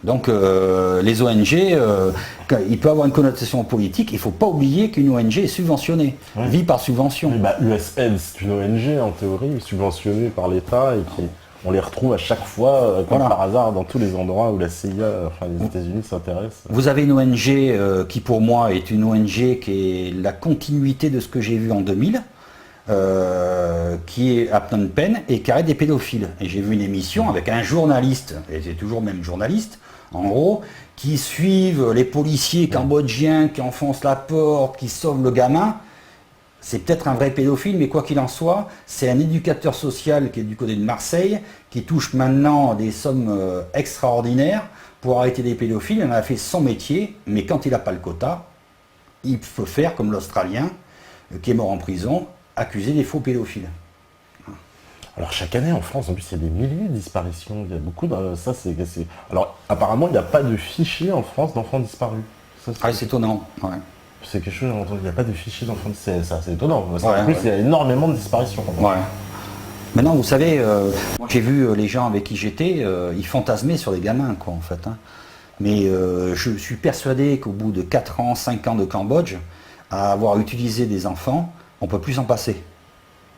Donc les ONG, il peut avoir une connotation politique, il ne faut pas oublier qu'une ONG est subventionnée, vit par subvention. Oui, USAID, c'est une ONG en théorie, subventionnée par l'État et on les retrouve à chaque fois, comme par hasard, dans tous les endroits où la CIA, enfin les États-Unis s'intéressent. Vous avez une ONG qui pour moi est une ONG qui est la continuité de ce que j'ai vu en 2000. Qui est à Phnom Penh et qui arrête des pédophiles. Et j'ai vu une émission avec un journaliste, et c'est toujours le même journaliste, en gros, qui suivent les policiers cambodgiens qui enfoncent la porte, qui sauvent le gamin. C'est peut-être un vrai pédophile, mais quoi qu'il en soit, c'est un éducateur social qui est du côté de Marseille, qui touche maintenant des sommes extraordinaires pour arrêter des pédophiles. Il en a fait son métier, mais quand il n'a pas le quota, il peut faire comme l'Australien, qui est mort en prison, accusé des faux pédophiles. Alors chaque année en France, en plus, il y a des milliers de disparitions. Il y a beaucoup de... Ça, c'est... Alors apparemment, il n'y a pas de fichier en France d'enfants disparus. Ça, c'est étonnant. Ouais. C'est quelque chose, il n'y a pas de fichier d'enfants disparus. C'est étonnant. En plus, il y a énormément de disparitions. Maintenant, vous savez, moi j'ai vu les gens avec qui j'étais, ils fantasmaient sur les gamins, quoi, en fait. Hein. Mais je suis persuadé qu'au bout de 4 ans, 5 ans de Cambodge, à avoir utilisé des enfants, on ne peut plus s'en passer.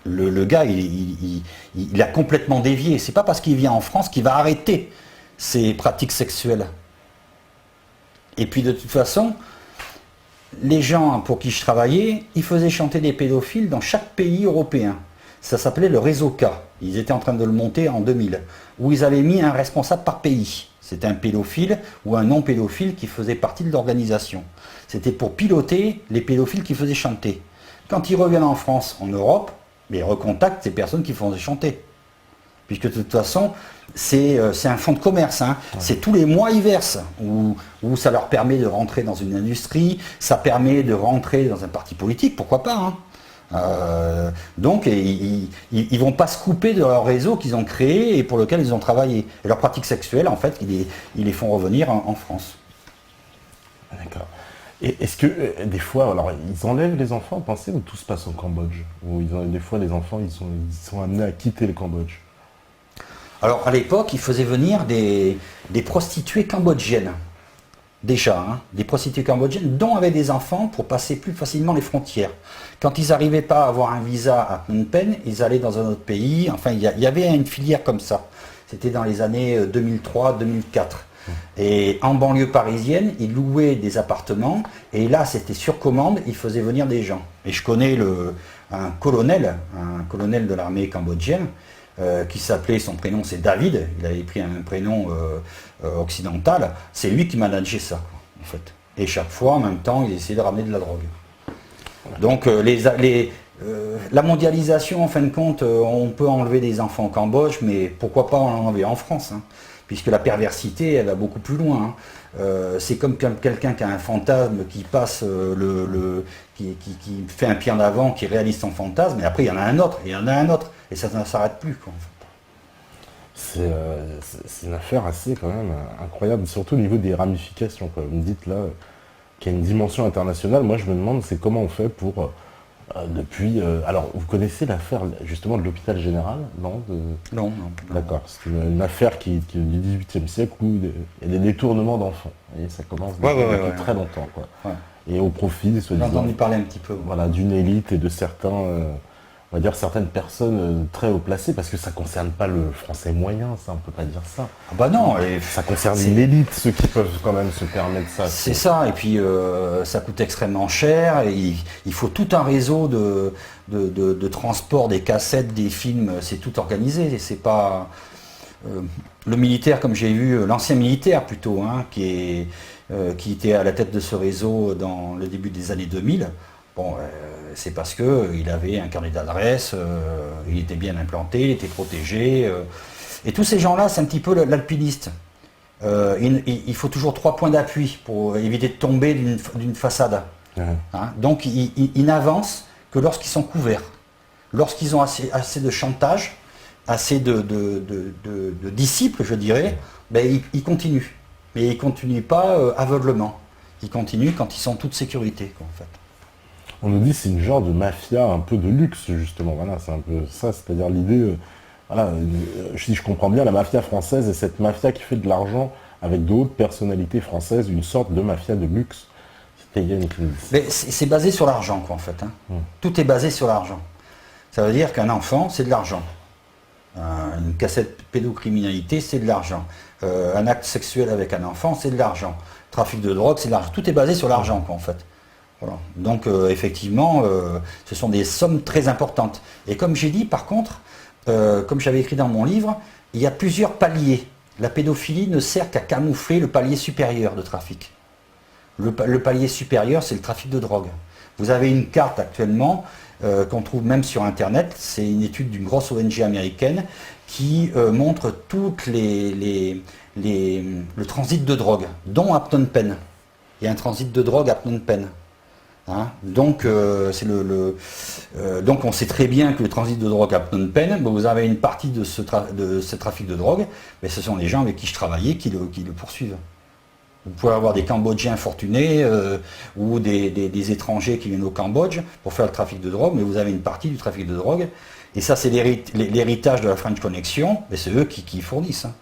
Le gars, il a complètement dévié. C'est pas parce qu'il vient en France qu'il va arrêter ses pratiques sexuelles. Et puis de toute façon, les gens pour qui je travaillais, ils faisaient chanter des pédophiles dans chaque pays européen. Ça s'appelait le réseau K. Ils étaient en train de le monter en 2000, où ils avaient mis un responsable par pays. C'était un pédophile ou un non-pédophile qui faisait partie de l'organisation. C'était pour piloter les pédophiles qui faisaient chanter. Quand ils reviennent en France, en Europe, ils recontactent ces personnes qui font chanter. Puisque de toute façon, c'est un fonds de commerce. Hein. Ouais. C'est tous les mois ils versent, où ça leur permet de rentrer dans une industrie, ça permet de rentrer dans un parti politique, pourquoi pas. Hein. Donc ils ne vont pas se couper de leur réseau qu'ils ont créé et pour lequel ils ont travaillé. Et leurs pratiques sexuelles, en fait, ils les font revenir en France. D'accord. Et est-ce que des fois, alors ils enlèvent les enfants, pensez, ou tout se passe au Cambodge? Ou des fois les enfants ils sont amenés à quitter le Cambodge? Alors à l'époque, ils faisaient venir des prostituées cambodgiennes. Déjà, hein, des prostituées cambodgiennes dont avaient des enfants pour passer plus facilement les frontières. Quand ils n'arrivaient pas à avoir un visa à Phnom Penh, ils allaient dans un autre pays. Enfin, il y avait une filière comme ça. C'était dans les années 2003-2004. Et en banlieue parisienne, ils louaient des appartements et là c'était sur commande, ils faisaient venir des gens. Et je connais un colonel de l'armée cambodgienne qui s'appelait, son prénom c'est David, il avait pris un prénom occidental, c'est lui qui manageait ça en fait. Et chaque fois en même temps il essayait de ramener de la drogue. Donc la mondialisation en fin de compte, on peut enlever des enfants au Cambodge, mais pourquoi pas en enlever en France hein. Puisque la perversité, elle va beaucoup plus loin. Hein. C'est comme quelqu'un qui a un fantasme, qui passe qui fait un pied en avant, qui réalise son fantasme, et après il y en a un autre, et il y en a un autre, et ça ne s'arrête plus. Quoi, en fait. C'est une affaire assez quand même incroyable, surtout au niveau des ramifications. Quoi. Vous me dites là qu'il y a une dimension internationale. Moi je me demande c'est comment on fait pour... depuis... alors, vous connaissez l'affaire justement de l'hôpital général, non Non. D'accord, c'est une affaire qui du XVIIIe siècle où il y a des détournements d'enfants. Et ça commence depuis très longtemps. Quoi. Ouais. Et au profit, j'ai entendu parler un petit peu. Voilà, d'une élite et de certains... on va dire certaines personnes très haut placées, parce que ça ne concerne pas le français moyen, ça, on ne peut pas dire ça. Ah bah non, ça concerne l'élite, ceux qui peuvent quand même se permettre ça. C'est ça, et puis ça coûte extrêmement cher, et il faut tout un réseau de transport des cassettes, des films, c'est tout organisé, c'est pas... le militaire, comme j'ai vu, l'ancien militaire plutôt, hein, qui était à la tête de ce réseau dans le début des années 2000, bon, c'est parce qu'il avait un carnet d'adresses, il était bien implanté, il était protégé. Et tous ces gens-là, c'est un petit peu l'alpiniste. Il faut toujours 3 points d'appui pour éviter de tomber d'une façade. Ouais. Hein, donc ils n'avancent que lorsqu'ils sont couverts. Lorsqu'ils ont assez de chantage, assez de disciples, je dirais, ben, ils continuent. Mais ils ne continuent pas aveuglement. Ils continuent quand ils sont en toute sécurité, quoi, en fait. On nous dit que c'est une genre de mafia un peu de luxe, justement. Voilà, c'est un peu ça, c'est-à-dire l'idée... voilà, si je comprends bien, la mafia française est cette mafia qui fait de l'argent avec d'autres personnalités françaises, une sorte de mafia de luxe. C'était Yann qui nous dit ça. Mais c'est basé sur l'argent, quoi, en fait. Hein. Tout est basé sur l'argent. Ça veut dire qu'un enfant, c'est de l'argent. Une cassette pédocriminalité, c'est de l'argent. Un acte sexuel avec un enfant, c'est de l'argent. Trafic de drogue, c'est de l'argent. Tout est basé sur l'argent, quoi, en fait. Voilà. Donc, effectivement, ce sont des sommes très importantes. Et comme j'ai dit, par contre, comme j'avais écrit dans mon livre, il y a plusieurs paliers. La pédophilie ne sert qu'à camoufler le palier supérieur de trafic. Le palier supérieur, c'est le trafic de drogue. Vous avez une carte actuellement qu'on trouve même sur Internet. C'est une étude d'une grosse ONG américaine qui montre toutes le transit de drogue, dont à Phnom Penh. Il y a un transit de drogue à Phnom Penh. Hein, donc, donc on sait très bien que le transit de drogue à Phnom Penh, vous avez une partie de ce trafic de drogue, mais ce sont les gens avec qui je travaillais qui le poursuivent. Vous pouvez avoir des Cambodgiens fortunés ou des étrangers qui viennent au Cambodge pour faire le trafic de drogue, mais vous avez une partie du trafic de drogue, et ça c'est l'héritage de la French Connection, mais c'est eux qui fournissent. Hein.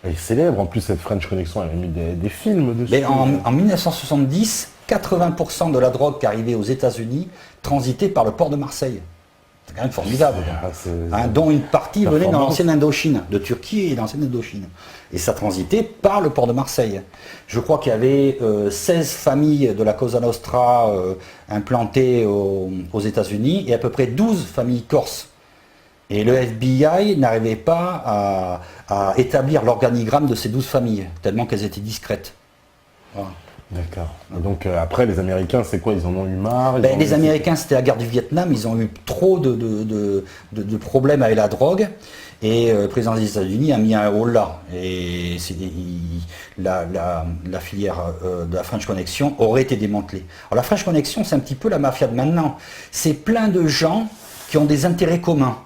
Elle est célèbre, en plus cette French Connection, elle a mis des films dessus. Mais en 1970, 80% de la drogue qui arrivait aux États-Unis transitait par le port de Marseille. C'est quand même formidable. Hein, dont une partie venait dans l'ancienne Indochine, de Turquie et l'ancienne Indochine. Et ça transitait par le port de Marseille. Je crois qu'il y avait 16 familles de la Cosa Nostra implantées aux États-Unis et à peu près 12 familles corses. Et le FBI n'arrivait pas à établir l'organigramme de ces 12 familles, tellement qu'elles étaient discrètes. Voilà. D'accord. Donc après, les Américains, c'est quoi? Ils en ont eu marre? Les Américains, c'était la guerre du Vietnam, ils ont eu trop de problèmes avec la drogue, et le président des États-Unis a mis un holà. Et la filière de la French Connection aurait été démantelée. Alors la French Connection, c'est un petit peu la mafia de maintenant. C'est plein de gens qui ont des intérêts communs.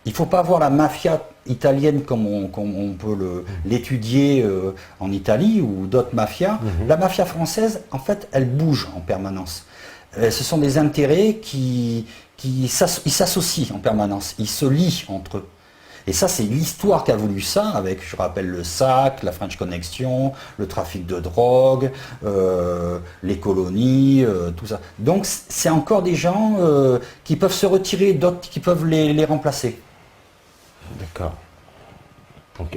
Il ne faut pas voir la mafia italienne comme on peut l'étudier en Italie ou d'autres mafias. La mafia française, en fait, elle bouge en permanence. Ce sont des intérêts qui s'associent en permanence, ils se lient entre eux. Et ça, c'est l'histoire qui a voulu ça, avec, je rappelle, le SAC, la French Connection, le trafic de drogue, les colonies, tout ça. Donc, c'est encore des gens qui peuvent se retirer, d'autres qui peuvent les remplacer. D'accord. Donc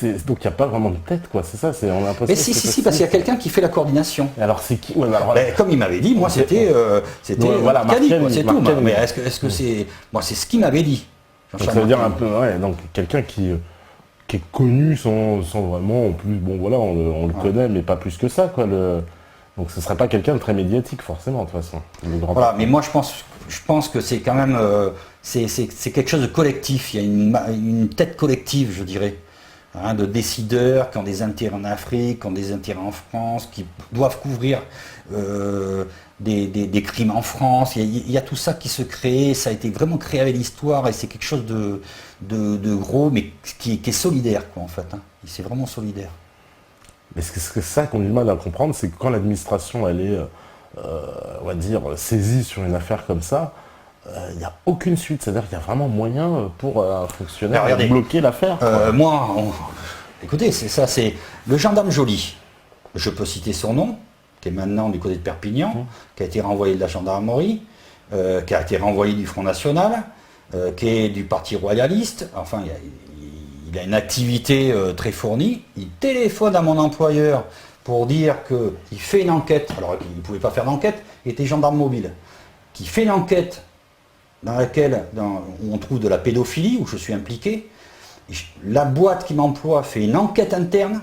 il n'y a pas vraiment de tête, quoi, c'est ça? On a l'impression. Mais si, parce qu'il y a quelqu'un qui fait la coordination. Et alors c'est qui? Comme il m'avait dit, moi c'était voilà, Cadi, c'est tout. Mais est-ce que c'est. Moi, c'est ce qu'il m'avait dit. Donc, ça veut dire un peu, ouais, donc quelqu'un qui est connu sans vraiment, en plus, bon voilà, on le connaît, mais pas plus que ça, quoi. Donc ce serait pas quelqu'un de très médiatique, forcément, de toute façon. Voilà, mais moi je pense que c'est quand même. C'est quelque chose de collectif, il y a une tête collective, je dirais, hein, de décideurs qui ont des intérêts en Afrique, qui ont des intérêts en France, qui doivent couvrir des crimes en France. Il y a tout ça qui se crée, ça a été vraiment créé avec l'histoire, et c'est quelque chose de gros, mais qui est solidaire, quoi, en fait. Hein. C'est vraiment solidaire. Mais c'est ça qu'on a du mal à comprendre, c'est que quand l'administration, elle est, on va dire, saisie sur une affaire comme ça, il n'y a aucune suite, c'est-à-dire qu'il y a vraiment moyen pour un fonctionnaire de bloquer l'affaire. Écoutez, c'est le gendarme Joly. Je peux citer son nom, qui est maintenant du côté de Perpignan, qui a été renvoyé de la gendarmerie, qui a été renvoyé du Front National, qui est du Parti Royaliste. Enfin, il a une activité très fournie. Il téléphone à mon employeur pour dire qu'il fait une enquête. Alors, il ne pouvait pas faire d'enquête, il était gendarme mobile. Qui fait une enquête dans laquelle où on trouve de la pédophilie, où je suis impliqué. La boîte qui m'emploie fait une enquête interne.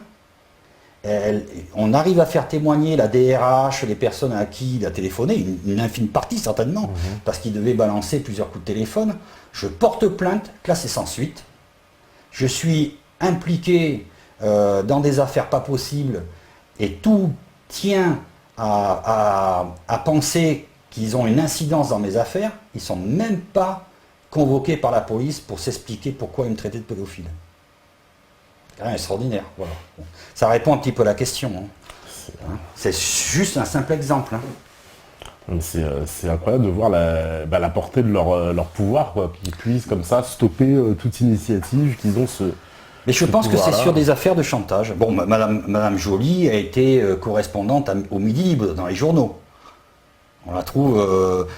On arrive à faire témoigner la DRH, les personnes à qui il a téléphoné, une infime partie certainement, parce qu'il devait balancer plusieurs coups de téléphone. Je porte plainte, classée sans suite. Je suis impliqué dans des affaires pas possibles, et tout tient à penser qu'ils ont une incidence dans mes affaires. Ils ne sont même pas convoqués par la police pour s'expliquer pourquoi ils me traitaient de pédophile. C'est quand même extraordinaire. Voilà. Bon. Ça répond un petit peu à la question. Hein. C'est juste un simple exemple. Hein. C'est incroyable de voir la portée de leur pouvoir, quoi, qu'ils puissent comme ça stopper toute initiative, qu'ils ont Mais je pense que c'est sur des affaires de chantage. Bon, Madame Joly a été correspondante au Midi Libre dans les journaux. On la trouve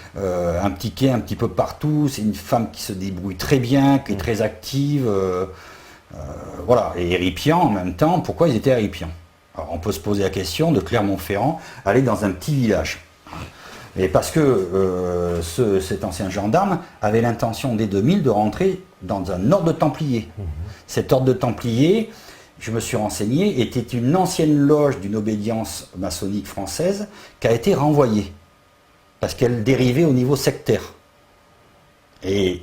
impliquée un petit peu partout. C'est une femme qui se débrouille très bien, qui est très active. Voilà. Et Héripian, en même temps, pourquoi ils étaient Héripian? Alors on peut se poser la question de Clermont-Ferrand, aller dans un petit village. Et parce que cet ancien gendarme avait l'intention dès 2000 de rentrer dans un ordre de Templiers. Cet ordre de Templiers, je me suis renseigné, était une ancienne loge d'une obédience maçonnique française qui a été renvoyée. Parce qu'elle dérivait au niveau sectaire. Et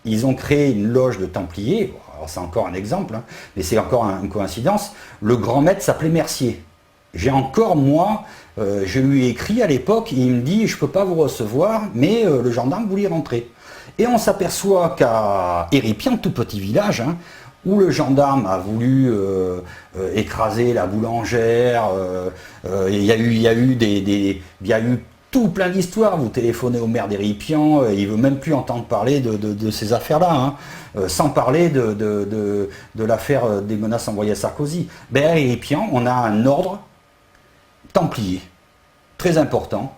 ils ont créé une loge de Templiers, alors c'est encore un exemple, hein, mais c'est encore une coïncidence, le grand maître s'appelait Mercier. J'ai encore, moi, je lui ai écrit à l'époque, il me dit, je ne peux pas vous recevoir, mais le gendarme voulait rentrer. Et on s'aperçoit qu'à Héripian, tout petit village, hein, où le gendarme a voulu écraser la boulangère, il y a eu tout plein d'histoires. Vous téléphonez au maire d'Héripian, il ne veut même plus entendre parler de ces affaires-là, hein, sans parler de l'affaire des menaces envoyées à Sarkozy. Ben, à Héripian, on a un ordre templier, très important,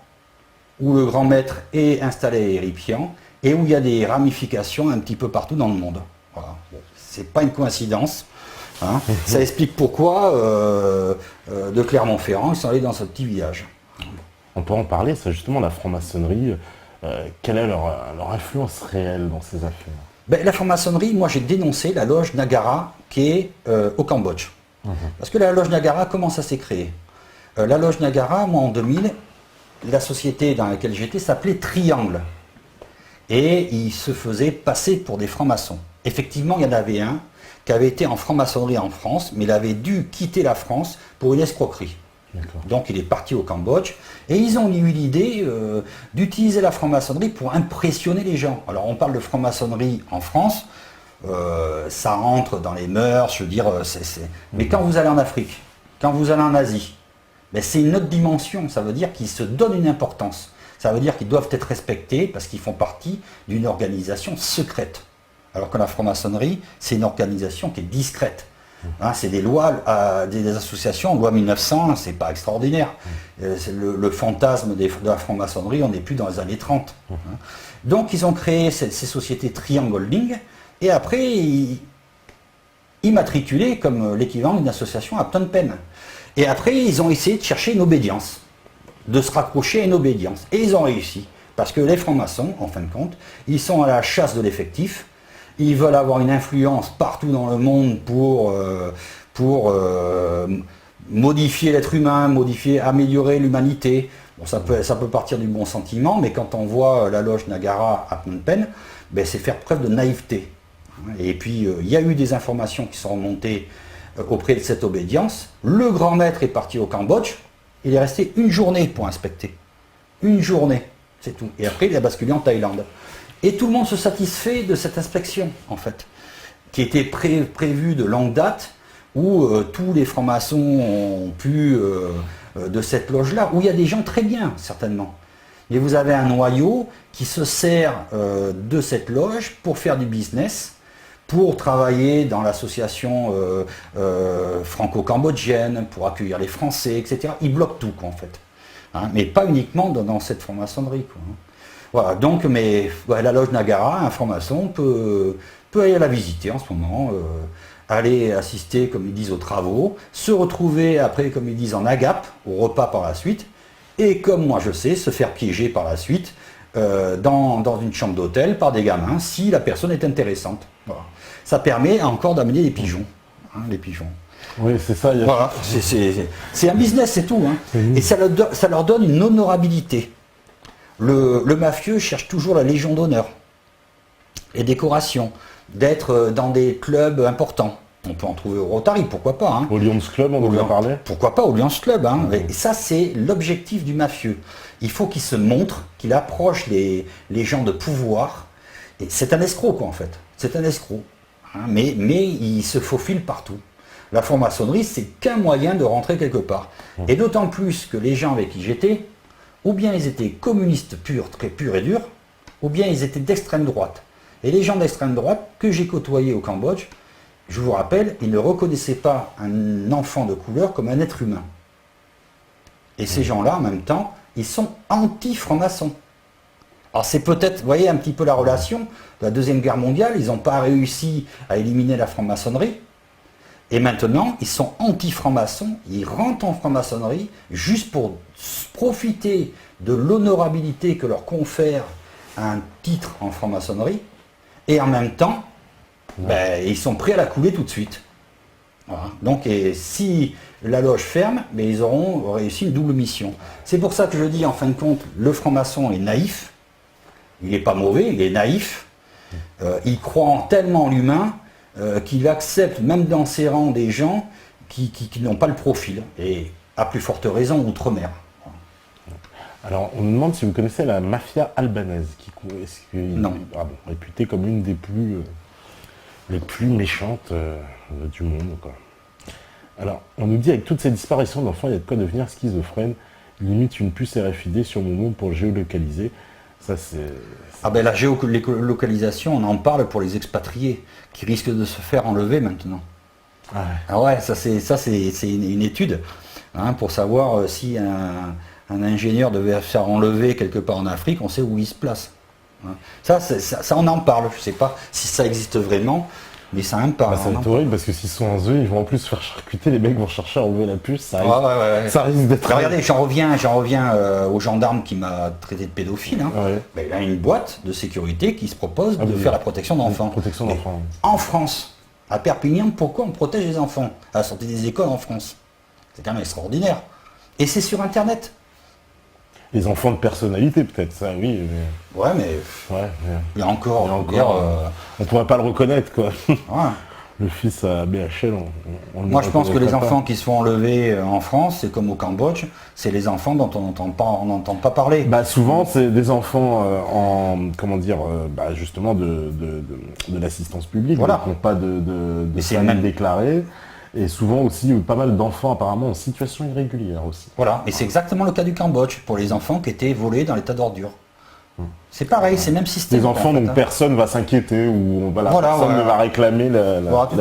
où le grand maître est installé à Héripian, et où il y a des ramifications un petit peu partout dans le monde. Voilà. Bon, c'est pas une coïncidence. Hein. Ça explique pourquoi de Clermont-Ferrand, ils sont allés dans ce petit village. On peut en parler, c'est justement la franc-maçonnerie. Quelle est leur influence réelle dans ces affaires? Ben, la franc-maçonnerie, moi j'ai dénoncé la loge Nagara qui est au Cambodge. Parce que la loge Nagara, comment ça s'est créé? La loge Nagara, moi en 2000, la société dans laquelle j'étais s'appelait Triangle. Et ils se faisaient passer pour des francs-maçons. Effectivement, il y en avait un qui avait été en franc-maçonnerie en France, mais il avait dû quitter la France pour une escroquerie. Donc il est parti au Cambodge et ils ont eu l'idée d'utiliser la franc-maçonnerie pour impressionner les gens. Alors on parle de franc-maçonnerie en France, ça rentre dans les mœurs, je veux dire, mais quand vous allez en Afrique, quand vous allez en Asie, ben c'est une autre dimension, ça veut dire qu'ils se donnent une importance. Ça veut dire qu'ils doivent être respectés parce qu'ils font partie d'une organisation secrète. Alors que la franc-maçonnerie, c'est une organisation qui est discrète. Hein, c'est des lois, des associations, loi 1900, c'est pas extraordinaire. C'est le fantasme de la franc-maçonnerie, on n'est plus dans les années 30. Hein. Donc ils ont créé ces sociétés Triangle Holding, et après ils immatriculaient comme l'équivalent d'une association à Phnom Penh. Et après ils ont essayé de chercher une obédience, de se raccrocher à une obédience. Et ils ont réussi, parce que les francs-maçons, en fin de compte, ils sont à la chasse de l'effectif. Ils veulent avoir une influence partout dans le monde pour modifier l'être humain, améliorer l'humanité. Bon, ça peut partir du bon sentiment, mais quand on voit la loge Nagara à Phnom Penh, ben, c'est faire preuve de naïveté. Et puis, il y a eu des informations qui sont remontées auprès de cette obédience. Le grand maître est parti au Cambodge, il est resté une journée pour inspecter. Une journée, c'est tout. Et après, il a basculé en Thaïlande. Et tout le monde se satisfait de cette inspection, en fait, qui était prévue de longue date, où tous les francs-maçons ont pu, de cette loge-là, où il y a des gens très bien, certainement. Et vous avez un noyau qui se sert de cette loge pour faire du business, pour travailler dans l'association franco-cambodgienne, pour accueillir les Français, etc. Ils bloquent tout, quoi, en fait. Hein, mais pas uniquement dans cette franc-maçonnerie, quoi. Voilà, donc, mais ouais, la loge Nagara, un franc-maçon peut aller la visiter en ce moment, aller assister, comme ils disent, aux travaux, se retrouver après, comme ils disent, en agape, au repas par la suite, et comme moi je sais, se faire piéger par la suite dans une chambre d'hôtel par des gamins, si la personne est intéressante. Voilà. Ça permet encore d'amener les pigeons. Hein, les pigeons. Oui, c'est ça. Voilà, c'est un business, c'est tout. Hein. Et ça leur donne une honorabilité. Le mafieux cherche toujours la Légion d'honneur, les décorations, d'être dans des clubs importants. On peut en trouver au Rotary, pourquoi pas. Hein. Au Lions Club, on nous en parlait. Pourquoi pas au Lions Club. Hein. Et ça, c'est l'objectif du mafieux. Il faut qu'il se montre, qu'il approche les gens de pouvoir. Et c'est un escroc, quoi, en fait. C'est un escroc. Hein. Mais il se faufile partout. La franc-maçonnerie, c'est qu'un moyen de rentrer quelque part. Et d'autant plus que les gens avec qui j'étais, ou bien ils étaient communistes purs, très purs et durs, ou bien ils étaient d'extrême droite. Et les gens d'extrême droite que j'ai côtoyés au Cambodge, je vous rappelle, ils ne reconnaissaient pas un enfant de couleur comme un être humain. Et ces gens-là, en même temps, ils sont anti-francs-maçons. Alors c'est peut-être, vous voyez un petit peu la relation de la Deuxième Guerre mondiale, ils n'ont pas réussi à éliminer la franc-maçonnerie, et maintenant ils sont anti-francs-maçons, ils rentrent en franc-maçonnerie juste pour profiter de l'honorabilité que leur confère un titre en franc-maçonnerie, et en même temps, ils sont prêts à la couler tout de suite. Voilà. Donc et si la loge ferme, mais ils auront réussi une double mission. C'est pour ça que je dis en fin de compte, le franc-maçon est naïf. Il n'est pas mauvais, il est naïf. Il croit tellement en l'humain qu'il accepte, même dans ses rangs, des gens qui n'ont pas le profil. Et à plus forte raison, outre-mer. Alors, on nous demande si vous connaissez la mafia albanaise, Non. Réputée comme une des les plus méchantes du monde, quoi. Alors, on nous dit avec toutes ces disparitions d'enfants, il y a de quoi devenir schizophrène, limite une puce RFID sur mon monde pour géolocaliser. Ça, c'est... Ah ben la géolocalisation, on en parle pour les expatriés qui risquent de se faire enlever maintenant. Ah ouais. Ah ouais, ça c'est une étude pour savoir si un ingénieur devait se faire enlever quelque part en Afrique, on sait où il se place. Ça on en parle, je ne sais pas si ça existe vraiment, mais ça en parle. Ça va être horrible parce que s'ils sont en zoo, ils vont en plus se faire charcuter, les mecs vont chercher à enlever la puce, ça risque, ouais. ça risque d'être... Mais regardez, j'en reviens au gendarme qui m'a traité de pédophile. Ouais. Ben, il a une boîte de sécurité qui se propose de faire la protection d'enfants. Protection d'enfants. En France, à Perpignan, pourquoi on protège les enfants à la sortie des écoles en France? C'est quand même extraordinaire. Et c'est sur Internet. Les enfants de personnalité, peut-être, ça, oui. Mais... Ouais, mais il y a encore. On pourrait pas le reconnaître, quoi. Ouais. Le fils à BHL, on Moi, je pense que les enfants qui se font enlever en France, c'est comme au Cambodge, c'est les enfants dont on n'entend pas parler. Bah, souvent, c'est des enfants justement de l'assistance publique, Voilà. qui n'ont pas de c'est famille déclarée. Et souvent aussi, pas mal d'enfants apparemment en situation irrégulière aussi. Voilà, et c'est exactement le cas du Cambodge, pour les enfants qui étaient volés dans l'état d'ordure. C'est pareil, c'est le même système. Des enfants dont personne va s'inquiéter, ou personne ne va réclamer la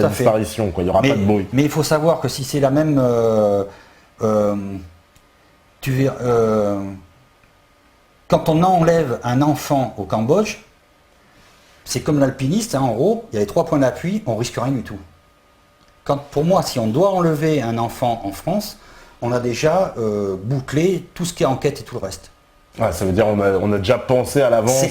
disparition, quoi. Il n'y aura pas de bruit. Mais il faut savoir que si c'est la même... quand on enlève un enfant au Cambodge, c'est comme l'alpiniste, en gros, il y a les 3 points d'appui, on risque rien du tout. Pour moi, si on doit enlever un enfant en France, on a déjà bouclé tout ce qui est enquête et tout le reste. Ouais, ça veut dire on a déjà pensé à l'avance.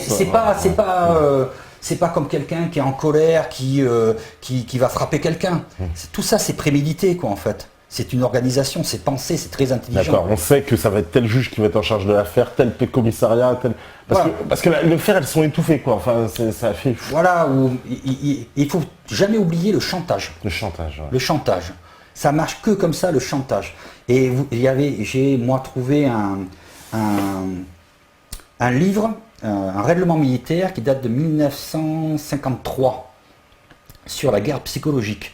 C'est pas comme quelqu'un qui est en colère, qui va frapper quelqu'un. Tout ça, c'est prémédité, quoi, en fait. C'est une organisation, c'est pensé, c'est très intelligent. D'accord, on sait que ça va être tel juge qui va être en charge de l'affaire, tel commissariat, tel... Parce que le faire, elles sont étouffées, quoi. Enfin, ça fait... Voilà, il faut jamais oublier le chantage. Le chantage, ouais. Le chantage. Ça marche que comme ça, le chantage. Et j'ai, moi, trouvé un livre, un règlement militaire qui date de 1953 sur la guerre psychologique.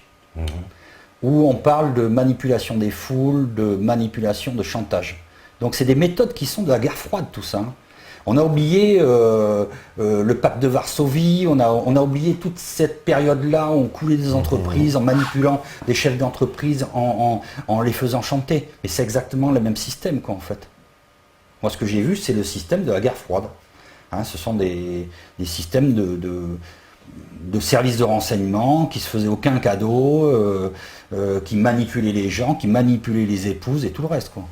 Où on parle de manipulation des foules, de manipulation, de chantage. Donc c'est des méthodes qui sont de la guerre froide, tout ça. On a oublié le pacte de Varsovie, on a oublié toute cette période-là où on coulait des entreprises en manipulant des chefs d'entreprise, en les faisant chanter. Mais c'est exactement le même système, quoi, en fait. Moi, ce que j'ai vu, c'est le système de la guerre froide. Ce sont des systèmes de services de renseignement qui se faisaient aucun cadeau, qui manipulaient les gens, qui manipulaient les épouses et tout le reste, quoi.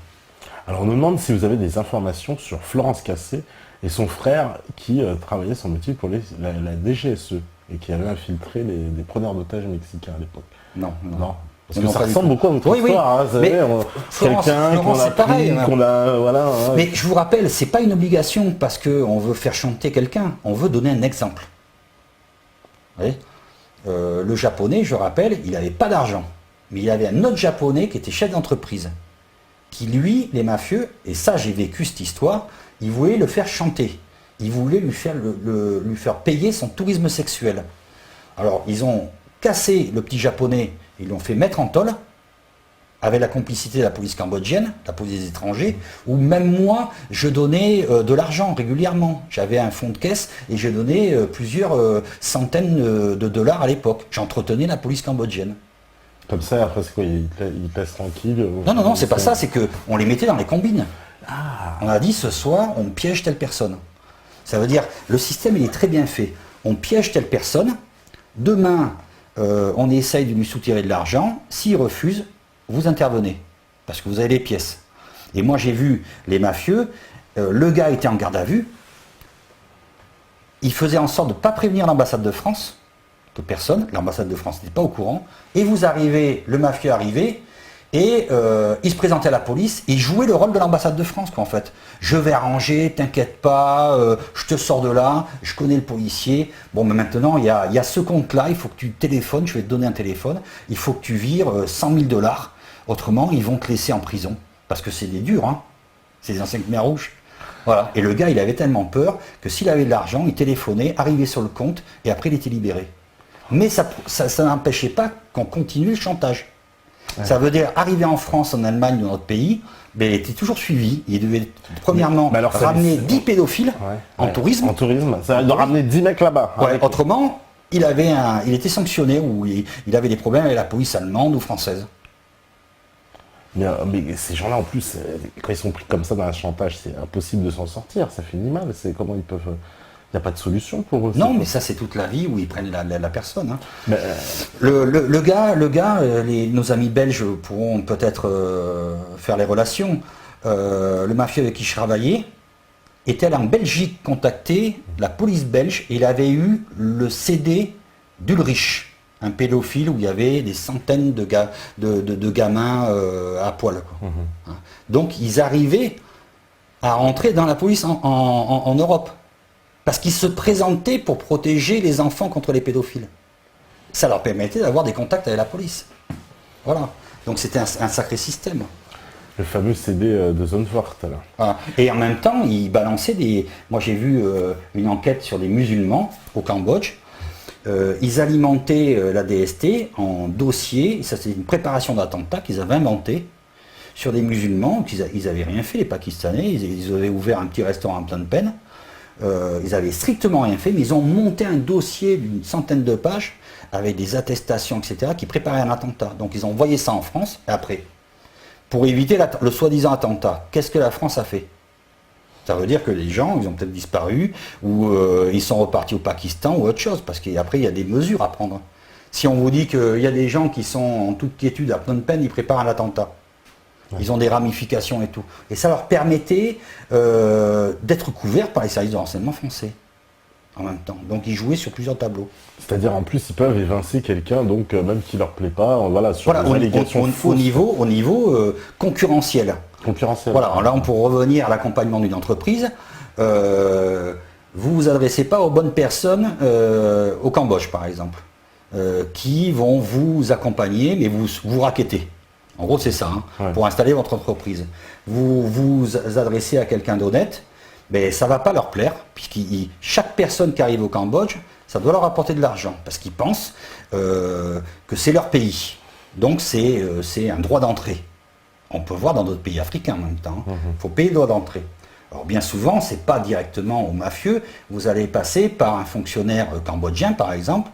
Alors on nous demande si vous avez des informations sur Florence Cassé et son frère qui travaillait son métier pour la DGSE et qui avait infiltré des preneurs d'otages mexicains à l'époque. Non. Parce que ça ressemble beaucoup à votre histoire. Quelqu'un qu'on a... Voilà, ouais. Mais je vous rappelle, c'est pas une obligation parce qu'on veut faire chanter quelqu'un, on veut donner un exemple. Vous voyez, le japonais, je rappelle, il n'avait pas d'argent. Mais il avait un autre japonais qui était chef d'entreprise. Qui lui, les mafieux, et ça j'ai vécu cette histoire, ils voulaient le faire chanter. Ils voulaient lui faire payer son tourisme sexuel. Alors ils ont cassé le petit japonais, ils l'ont fait mettre en tôle, avec la complicité de la police cambodgienne, la police des étrangers, où même moi, je donnais de l'argent régulièrement. J'avais un fonds de caisse et j'ai donné plusieurs centaines de dollars à l'époque. J'entretenais la police cambodgienne. Comme ça, après, c'est quoi? Ils te laissent tranquille? Non, c'est pas ça, c'est qu'on les mettait dans les combines. Ah. On a dit, ce soir, on piège telle personne. Ça veut dire, le système, il est très bien fait. On piège telle personne, demain, on essaye de lui soutirer de l'argent, s'il refuse, vous intervenez, parce que vous avez les pièces. Et moi, j'ai vu les mafieux, le gars était en garde à vue, il faisait en sorte de ne pas prévenir l'ambassade de France, que personne, l'ambassade de France n'était pas au courant, et vous arrivez, le mafieux arrivait, et il se présentait à la police, et il jouait le rôle de l'ambassade de France, quoi, en fait. Je vais arranger, t'inquiète pas, je te sors de là, je connais le policier. Bon, mais maintenant, il y a ce compte-là, il faut que tu téléphones, je vais te donner un téléphone, il faut que tu vires 100 000 $, autrement, ils vont te laisser en prison. Parce que c'est des durs, hein, c'est des anciens Khmer rouges. Voilà. Et le gars, il avait tellement peur que s'il avait de l'argent, il téléphonait, arrivait sur le compte, et après, il était libéré. Mais ça n'empêchait pas qu'on continue le chantage. Ouais. Ça veut dire, arriver en France, en Allemagne, dans notre pays, ben, il était toujours suivi. Il devait, premièrement, ramener 10 pédophiles en tourisme. En tourisme, ça veut dire ramener 10 mecs là-bas. Ouais, autrement, il était sanctionné ou il avait des problèmes avec la police allemande ou française. Mais ces gens-là, en plus, quand ils sont pris comme ça dans un chantage, c'est impossible de s'en sortir. Ça finit mal. C'est comment ils peuvent... Il n'y a pas de solution pour eux. Non, mais ça, c'est toute la vie où ils prennent la personne. Hein. Mais, le gars, nos amis belges pourront peut-être faire les relations. Le mafieux avec qui je travaillais est allé en Belgique contacter la police belge et il avait eu le CD d'Ulrich, un pédophile où il y avait des centaines de gamins à poil. Quoi. Hein. Donc, ils arrivaient à rentrer dans la police en Europe. Parce qu'ils se présentaient pour protéger les enfants contre les pédophiles. Ça leur permettait d'avoir des contacts avec la police. Voilà. Donc c'était un sacré système. Le fameux CD de Zandvoort, là. Voilà. Et en même temps, ils balançaient des... Moi j'ai vu une enquête sur des musulmans au Cambodge. Ils alimentaient la DST en dossier. Ça c'est une préparation d'attentat qu'ils avaient inventé sur des musulmans. Ils n'avaient rien fait, les Pakistanais. Ils avaient ouvert un petit restaurant en Phnom Penh. Ils avaient strictement rien fait, mais ils ont monté un dossier d'une centaine de pages avec des attestations, etc., qui préparaient un attentat. Donc ils ont envoyé ça en France, et après, pour éviter le soi-disant attentat, qu'est-ce que la France a fait? Ça veut dire que les gens, ils ont peut-être disparu, ou ils sont repartis au Pakistan, ou autre chose, parce qu'après, il y a des mesures à prendre. Si on vous dit qu'il y a des gens qui sont en toute quiétude à Phnom Penh, ils préparent un attentat. Ils ont des ramifications et tout. Et ça leur permettait d'être couverts par les services de renseignement français en même temps. Donc ils jouaient sur plusieurs tableaux. C'est-à-dire en plus ils peuvent évincer quelqu'un, donc même qui leur plaît pas, voilà, sur voilà, les allégations au niveau concurrentiel. Concurrentiel. Voilà, là pour revenir à l'accompagnement d'une entreprise, vous vous adressez pas aux bonnes personnes au Cambodge par exemple, qui vont vous accompagner mais vous racketter. En gros, c'est ça, hein, pour installer votre entreprise. Vous vous adressez à quelqu'un d'honnête, mais ça ne va pas leur plaire, puisque chaque personne qui arrive au Cambodge, ça doit leur apporter de l'argent, parce qu'ils pensent que c'est leur pays. Donc c'est un droit d'entrée. On peut voir dans d'autres pays africains en même temps. Il faut payer le droit d'entrée. Alors bien souvent, ce n'est pas directement aux mafieux, vous allez passer par un fonctionnaire cambodgien, par exemple,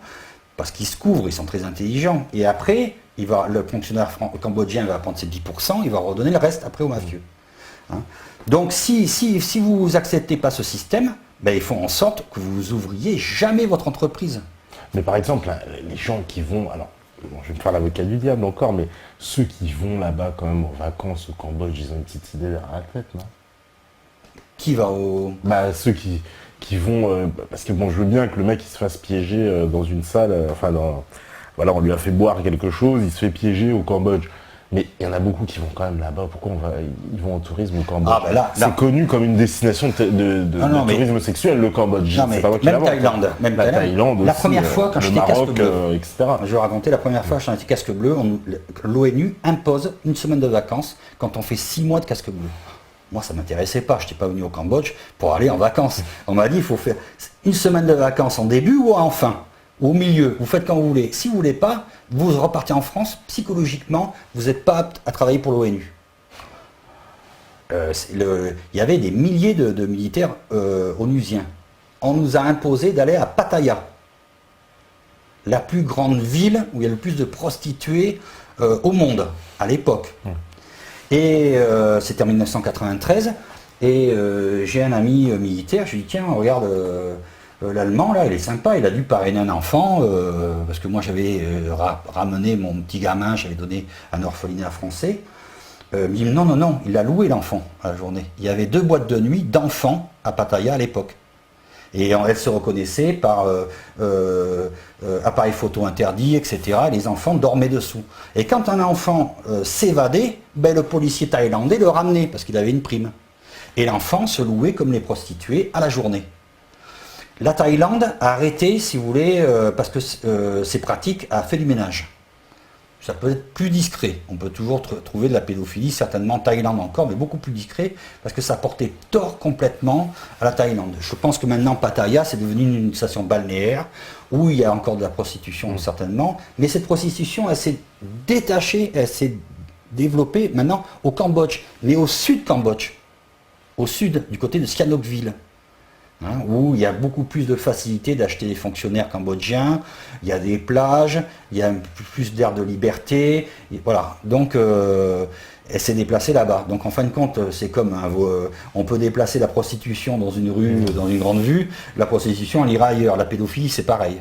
parce qu'ils se couvrent, ils sont très intelligents. Et après, le fonctionnaire cambodgien va prendre ses 10%, il va redonner le reste après aux mafieux. Hein. Donc si vous n'acceptez pas ce système, ben, ils font en sorte que vous ouvriez jamais votre entreprise. Mais par exemple, les gens qui vont, alors bon, je vais me faire l'avocat du diable encore, mais ceux qui vont là-bas quand même en vacances au Cambodge, ils ont une petite idée derrière la tête, non? Qui va au... Bah ceux qui vont, parce que bon, je veux bien que le mec il se fasse piéger dans une salle, voilà, on lui a fait boire quelque chose, il se fait piéger au Cambodge. Mais il y en a beaucoup qui vont quand même là-bas. Pourquoi ils vont au tourisme au Cambodge? Ah, ben là, c'est connu comme une destination de tourisme sexuel, le Cambodge. Non, mais même Thaïlande. Même la Thaïlande aussi, la première fois quand j'étais casque bleu, etc. Je vais raconter, la première fois quand j'étais casque bleu, l'ONU impose une semaine de vacances quand on fait 6 mois de casque bleu. Moi, ça ne m'intéressait pas. Je n'étais pas venu au Cambodge pour aller en vacances. On m'a dit, il faut faire une semaine de vacances en début ou en fin. au milieu, vous faites quand vous voulez. Si vous ne voulez pas, vous repartez en France, psychologiquement, vous n'êtes pas apte à travailler pour l'ONU. Il y avait des milliers de militaires onusiens. On nous a imposé d'aller à Pattaya, la plus grande ville où il y a le plus de prostituées au monde, à l'époque. Et c'était en 1993, et j'ai un ami militaire, je lui dis tiens, regarde, l'Allemand là, il est sympa, il a dû parrainer un enfant, parce que moi j'avais ramené mon petit gamin, j'avais donné un orphelinat français. Il me dit non, il a loué l'enfant à la journée. Il y avait 2 boîtes de nuit d'enfants à Pattaya à l'époque. Et elle se reconnaissait par appareil photo interdit, etc. Et les enfants dormaient dessous. Et quand un enfant s'évadait, le policier thaïlandais le ramenait parce qu'il avait une prime. Et l'enfant se louait comme les prostituées à la journée. La Thaïlande a arrêté, si vous voulez, parce que ces pratiques a fait du ménage. Ça peut être plus discret. On peut toujours trouver de la pédophilie, certainement en Thaïlande encore, mais beaucoup plus discret, parce que ça portait tort complètement à la Thaïlande. Je pense que maintenant, Pattaya, c'est devenu une station balnéaire, où il y a encore de la prostitution, certainement, mais cette prostitution, elle s'est détachée, elle s'est développée maintenant au Cambodge, mais au sud Cambodge, au sud, du côté de Sihanoukville. Où il y a beaucoup plus de facilité d'acheter des fonctionnaires cambodgiens, il y a des plages, il y a plus d'air de liberté, et voilà. Donc elle s'est déplacée là-bas. Donc en fin de compte, c'est comme on peut déplacer la prostitution dans une rue, dans une grande vue, la prostitution elle ira ailleurs, la pédophilie c'est pareil.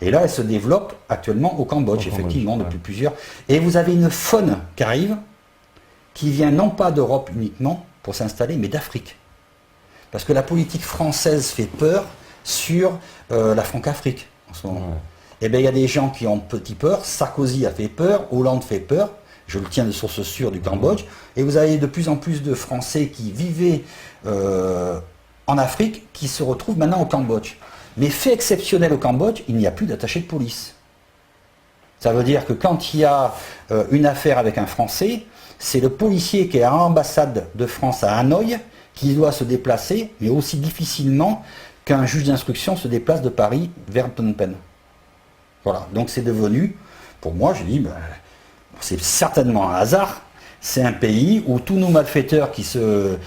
Et là elle se développe actuellement au Cambodge, effectivement, depuis plusieurs. Et vous avez une faune qui arrive, qui vient non pas d'Europe uniquement pour s'installer, mais d'Afrique. Parce que la politique française fait peur sur la Franc-Afrique en ce moment. Ouais. Et bien il y a des gens qui ont petit peur, Sarkozy a fait peur, Hollande fait peur, je le tiens de source sûre du Cambodge, et vous avez de plus en plus de Français qui vivaient en Afrique, qui se retrouvent maintenant au Cambodge. Mais fait exceptionnel au Cambodge, il n'y a plus d'attaché de police. Ça veut dire que quand il y a une affaire avec un Français, c'est le policier qui est à l'ambassade de France à Hanoï, qui doit se déplacer, mais aussi difficilement qu'un juge d'instruction se déplace de Paris vers Phnom Penh. Voilà, donc c'est devenu, pour moi, je dis, c'est certainement un hasard, c'est un pays où tous nos malfaiteurs qui se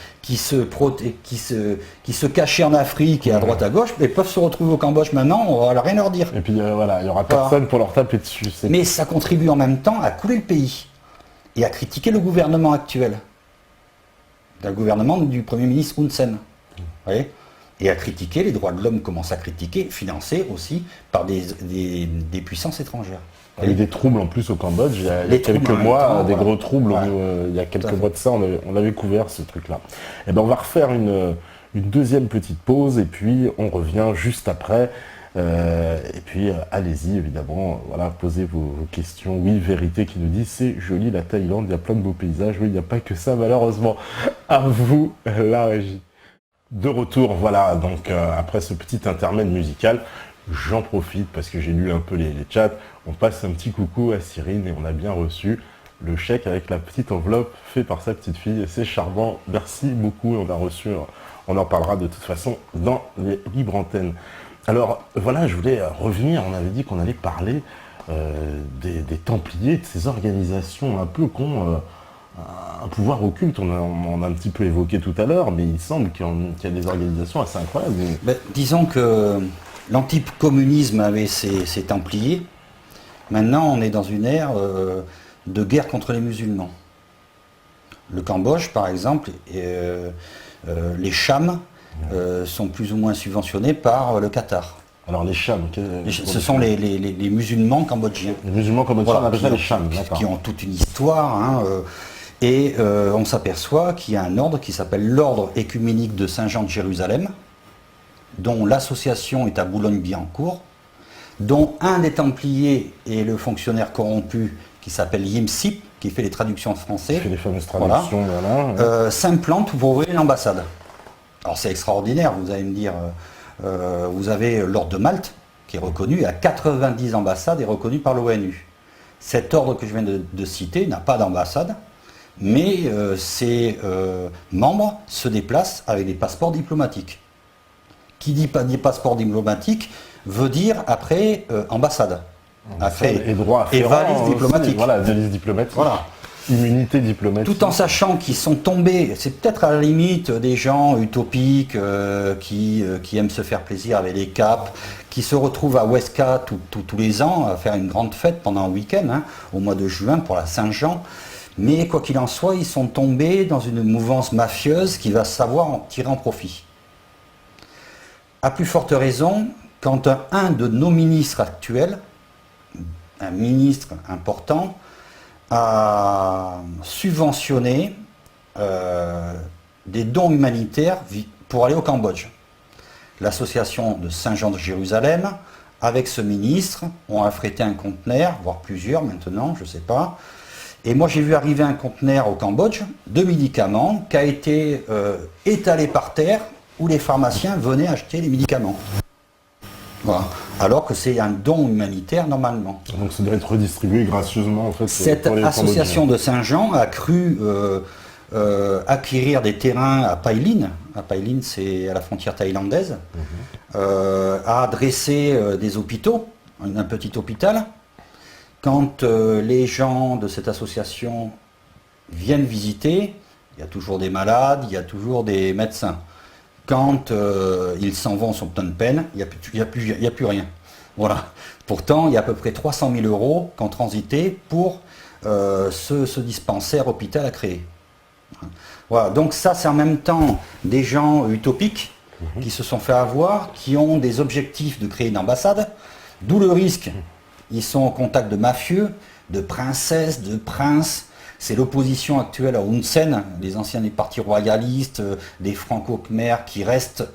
cachaient en Afrique et à droite à gauche, ils peuvent se retrouver au Cambodge maintenant, on va rien leur dire. Et puis voilà, il n'y aura personne pour leur taper dessus. Mais ça contribue en même temps à couler le pays et à critiquer le gouvernement actuel. Le gouvernement du Premier ministre Hun Sen. Voyez, et à critiquer, les droits de l'homme commencent à critiquer, financés aussi par des puissances étrangères. Il y a eu des troubles en plus au Cambodge, il y a quelques mois, des gros troubles, il y a quelques mois de ça, on avait couvert ce truc-là. Et ben on va refaire une deuxième petite pause et puis on revient juste après. Et puis allez-y évidemment, voilà, posez vos questions. Oui, Vérité qui nous dit c'est joli la Thaïlande, il y a plein de beaux paysages. Oui, il n'y a pas que ça malheureusement. À vous la régie. De retour, voilà, donc après ce petit intermède musical, j'en profite parce que j'ai lu un peu les chats. On passe un petit coucou à Cyrine et on a bien reçu le chèque avec la petite enveloppe fait par sa petite fille. C'est charmant, merci beaucoup. On a reçu, on en parlera de toute façon dans les libres antennes. Alors voilà, je voulais revenir, on avait dit qu'on allait parler des Templiers, de ces organisations un peu qui ont un pouvoir occulte. On a un petit peu évoqué tout à l'heure, mais il semble qu'il y a des organisations assez incroyables. Disons que l'anticommunisme avait ses Templiers. Maintenant, on est dans une ère de guerre contre les musulmans. Le Cambodge, par exemple, les Chams, sont plus ou moins subventionnés par le Qatar. Alors les Chams, ce sont les musulmans cambodgiens. Les musulmans cambodgiens, voilà, on appelle ça les Chams, qui ont toute une histoire. Et on s'aperçoit qu'il y a un ordre qui s'appelle l'ordre écuménique de Saint-Jean de Jérusalem, dont l'association est à Boulogne-Billancourt, dont un des Templiers est le fonctionnaire corrompu qui s'appelle Yim Sip, qui fait les traductions en français. Qui fait les fameuses traductions, voilà. S'implante pour ouvrir l'ambassade. Alors c'est extraordinaire, vous allez me dire, vous avez l'ordre de Malte, qui est reconnu, à 90 ambassades et reconnu par l'ONU. Cet ordre que je viens de citer n'a pas d'ambassade, mais ses membres se déplacent avec des passeports diplomatiques. Qui dit pas des passeports diplomatiques veut dire après ambassade. Après, et droit et afférent valise aussi, diplomatique. Voilà, valise diplomatique. Voilà. Immunité diplomatique. Tout en sachant qu'ils sont tombés, c'est peut-être à la limite des gens utopiques qui aiment se faire plaisir avec les capes, qui se retrouvent à Huesca tous les ans à faire une grande fête pendant un week-end, hein, au mois de juin pour la Saint-Jean. Mais quoi qu'il en soit, ils sont tombés dans une mouvance mafieuse qui va savoir en tirer en profit. À plus forte raison, quand un de nos ministres actuels, un ministre important, a subventionné des dons humanitaires pour aller au Cambodge. L'association de Saint-Jean de Jérusalem, avec ce ministre, ont affrété un conteneur, voire plusieurs maintenant, je ne sais pas. Et moi j'ai vu arriver un conteneur au Cambodge de médicaments qui a été étalé par terre où les pharmaciens venaient acheter les médicaments. Voilà. Alors que c'est un don humanitaire normalement. Donc ça doit être redistribué gracieusement en fait. Cette association de Saint-Jean a cru acquérir des terrains à Pailin. À Pailin, c'est à la frontière thaïlandaise. A dressé des hôpitaux, un petit hôpital. Quand les gens de cette association viennent visiter, il y a toujours des malades, il y a toujours des médecins. Quand ils s'en vont sur plein de peine, il n'y a plus rien. Voilà. Pourtant, il y a à peu près 300 000 € qui ont transité pour ce dispensaire hôpital à créer. Voilà. Donc ça, c'est en même temps des gens utopiques qui se sont fait avoir, qui ont des objectifs de créer une ambassade, d'où le risque. Ils sont en contact de mafieux, de princesses, de princes. C'est l'opposition actuelle à Hun Sen, les anciens des partis royalistes, des franco-khmers qui restent,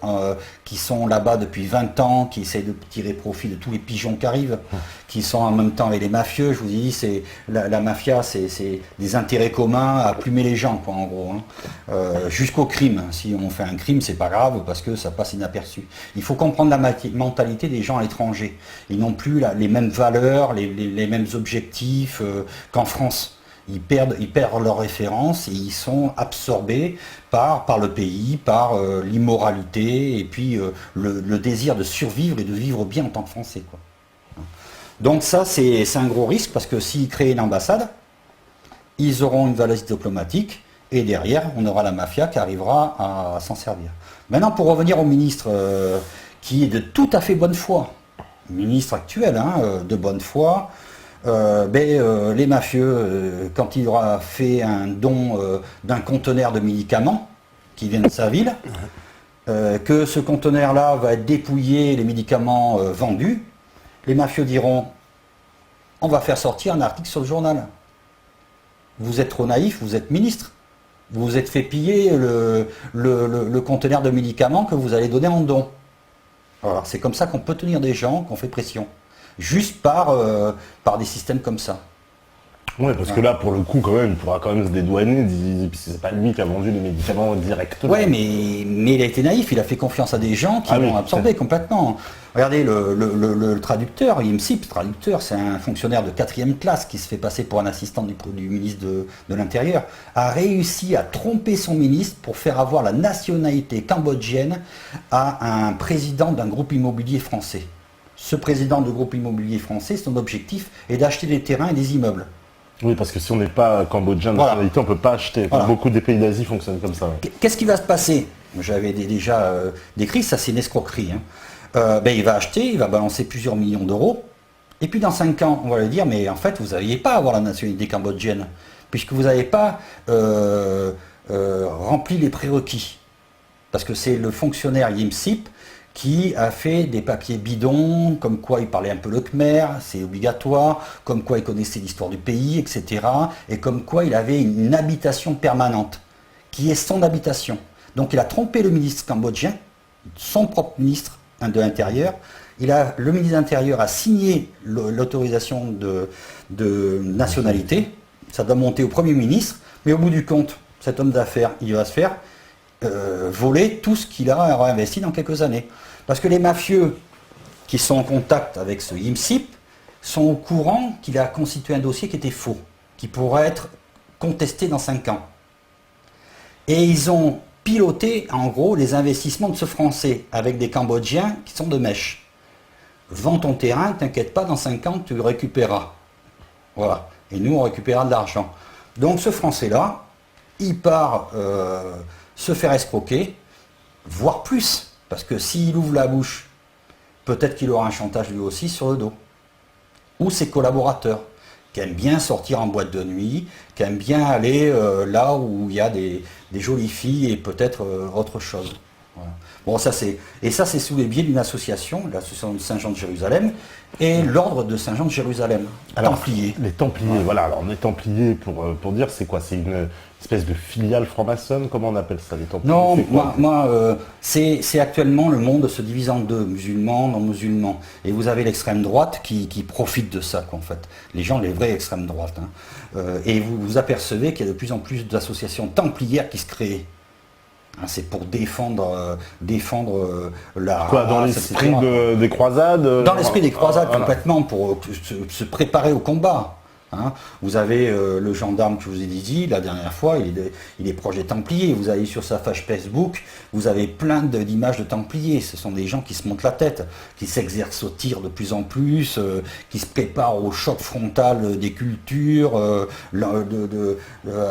qui sont là-bas depuis 20 ans, qui essayent de tirer profit de tous les pigeons qui arrivent, qui sont en même temps avec les mafieux. Je vous dis, c'est la mafia, c'est des intérêts communs à plumer les gens, quoi, en gros. Hein. Jusqu'au crime. Si on fait un crime, c'est pas grave parce que ça passe inaperçu. Il faut comprendre la mentalité des gens à l'étranger. Ils n'ont plus les mêmes valeurs, les mêmes objectifs qu'en France. Ils perdent leurs références et ils sont absorbés par le pays, par l'immoralité et puis le désir de survivre et de vivre bien en tant que Français, quoi. Donc ça, c'est un gros risque parce que s'ils créent une ambassade, ils auront une valise diplomatique et derrière, on aura la mafia qui arrivera à s'en servir. Maintenant, pour revenir au ministre qui est de tout à fait bonne foi, ministre actuel, hein, de bonne foi, les mafieux, quand il aura fait un don d'un conteneur de médicaments qui vient de sa ville, que ce conteneur-là va être dépouillé, les médicaments vendus, les mafieux diront « on va faire sortir un article sur le journal. Vous êtes trop naïf, vous êtes ministre. Vous vous êtes fait piller le conteneur de médicaments que vous allez donner en don. » Voilà, c'est comme ça qu'on peut tenir des gens, qu'on fait pression. Juste par des systèmes comme ça. Ouais, parce que là, pour le coup, quand même, il pourra quand même se dédouaner, et puis c'est pas lui qui a vendu les médicaments directement. Ouais, mais il a été naïf, il a fait confiance à des gens qui l'ont absorbé complètement. Regardez, le traducteur, IMSIP, traducteur, c'est un fonctionnaire de 4e classe qui se fait passer pour un assistant du ministre de l'Intérieur, a réussi à tromper son ministre pour faire avoir la nationalité cambodgienne à un président d'un groupe immobilier français. Ce président de groupe immobilier français, son objectif est d'acheter des terrains et des immeubles. Oui, parce que si on n'est pas cambodgien de nationalité, on ne peut pas acheter. Voilà. Beaucoup des pays d'Asie fonctionnent comme ça. Ouais. Qu'est-ce qui va se passer? J'avais déjà décrit, ça c'est une escroquerie. Hein. Il va acheter, il va balancer plusieurs millions d'euros, et puis dans 5 ans, on va lui dire, mais en fait, vous n'alliez pas avoir la nationalité cambodgienne, puisque vous n'avez pas rempli les prérequis. Parce que c'est le fonctionnaire IMSIP qui a fait des papiers bidons, comme quoi il parlait un peu le khmer, c'est obligatoire, comme quoi il connaissait l'histoire du pays, etc. Et comme quoi il avait une habitation permanente, qui est son habitation. Donc il a trompé le ministre cambodgien, son propre ministre de l'Intérieur. Le ministre de l'Intérieur a signé l'autorisation de nationalité, ça doit monter au Premier ministre, mais au bout du compte, cet homme d'affaires, il va se faire voler tout ce qu'il a investi dans quelques années. Parce que les mafieux qui sont en contact avec ce IMSIP sont au courant qu'il a constitué un dossier qui était faux, qui pourrait être contesté dans 5 ans. Et ils ont piloté, en gros, les investissements de ce Français avec des Cambodgiens qui sont de mèche. vends ton terrain, t'inquiète pas, dans 5 ans, tu le récupéreras. Voilà. Et nous, on récupérera de l'argent. Donc ce Français-là, il part se faire escroquer, voire plus. Parce que s'il ouvre la bouche, peut-être qu'il aura un chantage lui aussi sur le dos. Ou ses collaborateurs, qui aiment bien sortir en boîte de nuit, qui aiment bien aller là où il y a des jolies filles et peut-être autre chose. Voilà. Bon, ça c'est sous les biais d'une association, l'association de Saint-Jean de Jérusalem, et l'ordre de Saint-Jean de Jérusalem, Templiers. Les Templiers, voilà. Alors les Templiers, pour dire, c'est quoi? C'est une espèce de filiale franc-maçonne? Comment on appelle ça, les Templiers? Non, c'est actuellement le monde se divise en deux, musulmans, non musulmans. Et vous avez l'extrême droite qui profite de ça, quoi, en fait. Les gens, les vrais extrêmes droites. Hein. Et vous apercevez qu'il y a de plus en plus d'associations templières qui se créent. Hein, c'est pour défendre la Quoi, dans race, l'esprit etc. des croisades? Dans l'esprit des croisades, voilà. complètement, pour se préparer au combat. Hein. Vous avez le gendarme que je vous ai dit la dernière fois, il est proche des Templiers. Vous allez sur sa page Facebook, vous avez plein d'images de Templiers. Ce sont des gens qui se montent la tête, qui s'exercent au tir de plus en plus, qui se préparent au choc frontal des cultures,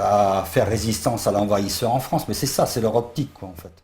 à faire résistance à l'envahisseur en France. Mais c'est ça, c'est leur optique, quoi, en fait.